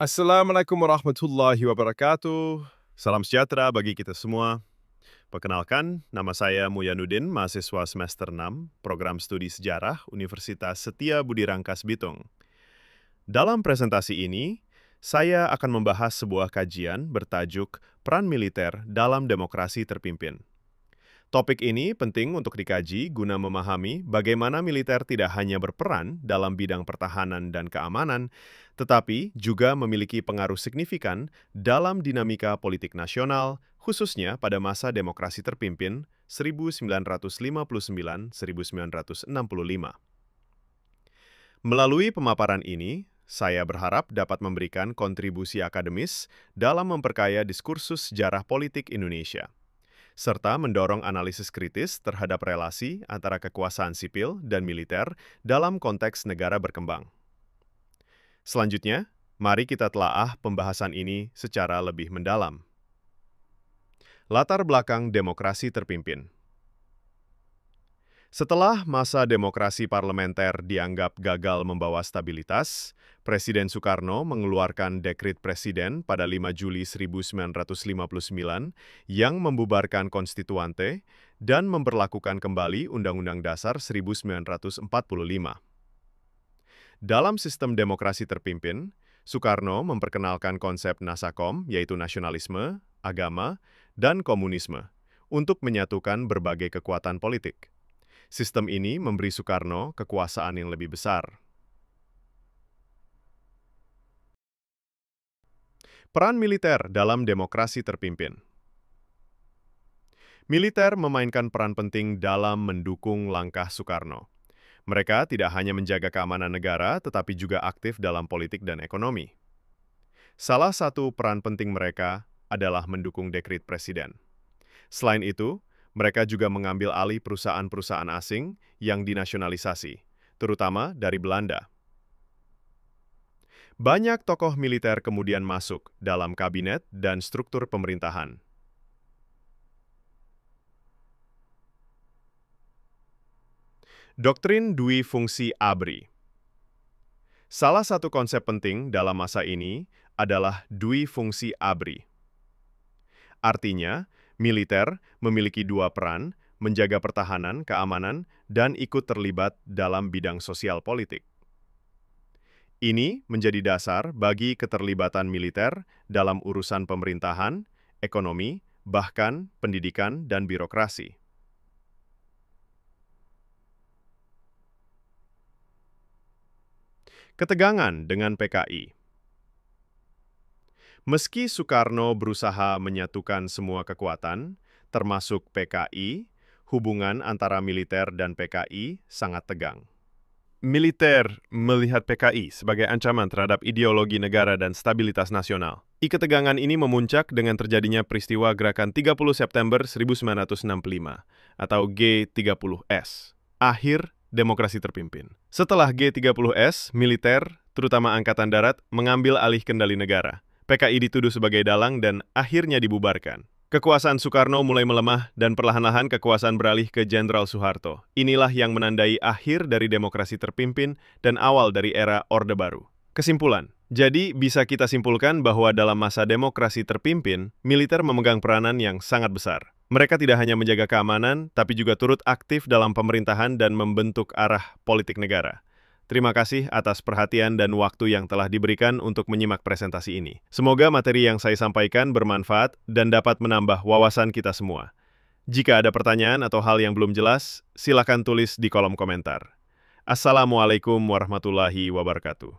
Assalamualaikum warahmatullahi wabarakatuh. Salam sejahtera bagi kita semua. Perkenalkan, nama saya Muyanuddin, mahasiswa semester 6, Program Studi Sejarah Universitas Setia Budi Rangkas Bitung. Dalam presentasi ini, saya akan membahas sebuah kajian bertajuk Peran Militer dalam Demokrasi Terpimpin. Topik ini penting untuk dikaji guna memahami bagaimana militer tidak hanya berperan dalam bidang pertahanan dan keamanan, tetapi juga memiliki pengaruh signifikan dalam dinamika politik nasional, khususnya pada masa demokrasi terpimpin 1959-1965. Melalui pemaparan ini, saya berharap dapat memberikan kontribusi akademis dalam memperkaya diskursus sejarah politik Indonesia, serta mendorong analisis kritis terhadap relasi antara kekuasaan sipil dan militer dalam konteks negara berkembang. Selanjutnya, mari kita telaah pembahasan ini secara lebih mendalam. Latar belakang demokrasi terpimpin. Setelah masa demokrasi parlementer dianggap gagal membawa stabilitas, Presiden Soekarno mengeluarkan Dekrit Presiden pada 5 Juli 1959 yang membubarkan Konstituante dan memberlakukan kembali Undang-Undang Dasar 1945. Dalam sistem demokrasi terpimpin, Soekarno memperkenalkan konsep Nasakom, yaitu nasionalisme, agama, dan komunisme, untuk menyatukan berbagai kekuatan politik. Sistem ini memberi Soekarno kekuasaan yang lebih besar. Peran militer dalam demokrasi terpimpin. Militer memainkan peran penting dalam mendukung langkah Soekarno. Mereka tidak hanya menjaga keamanan negara, tetapi juga aktif dalam politik dan ekonomi. Salah satu peran penting mereka adalah mendukung Dekrit Presiden. Selain itu, mereka juga mengambil alih perusahaan-perusahaan asing yang dinasionalisasi, terutama dari Belanda. Banyak tokoh militer kemudian masuk dalam kabinet dan struktur pemerintahan. Doktrin Dui Fungsi ABRI. Salah satu konsep penting dalam masa ini adalah Dui Fungsi ABRI. Artinya, militer memiliki dua peran, menjaga pertahanan, keamanan, dan ikut terlibat dalam bidang sosial politik. Ini menjadi dasar bagi keterlibatan militer dalam urusan pemerintahan, ekonomi, bahkan pendidikan dan birokrasi. Ketegangan dengan PKI. Meski Soekarno berusaha menyatukan semua kekuatan, termasuk PKI, hubungan antara militer dan PKI sangat tegang. Militer melihat PKI sebagai ancaman terhadap ideologi negara dan stabilitas nasional. Ketegangan ini memuncak dengan terjadinya peristiwa Gerakan 30 September 1965 atau G30S, akhir demokrasi terpimpin. Setelah G30S, militer, terutama Angkatan Darat, mengambil alih kendali negara. PKI dituduh sebagai dalang dan akhirnya dibubarkan. Kekuasaan Soekarno mulai melemah dan perlahan-lahan kekuasaan beralih ke Jenderal Soeharto. Inilah yang menandai akhir dari demokrasi terpimpin dan awal dari era Orde Baru. Kesimpulan. Jadi bisa kita simpulkan bahwa dalam masa demokrasi terpimpin, militer memegang peranan yang sangat besar. Mereka tidak hanya menjaga keamanan, tapi juga turut aktif dalam pemerintahan dan membentuk arah politik negara. Terima kasih atas perhatian dan waktu yang telah diberikan untuk menyimak presentasi ini. Semoga materi yang saya sampaikan bermanfaat dan dapat menambah wawasan kita semua. Jika ada pertanyaan atau hal yang belum jelas, silakan tulis di kolom komentar. Assalamualaikum warahmatullahi wabarakatuh.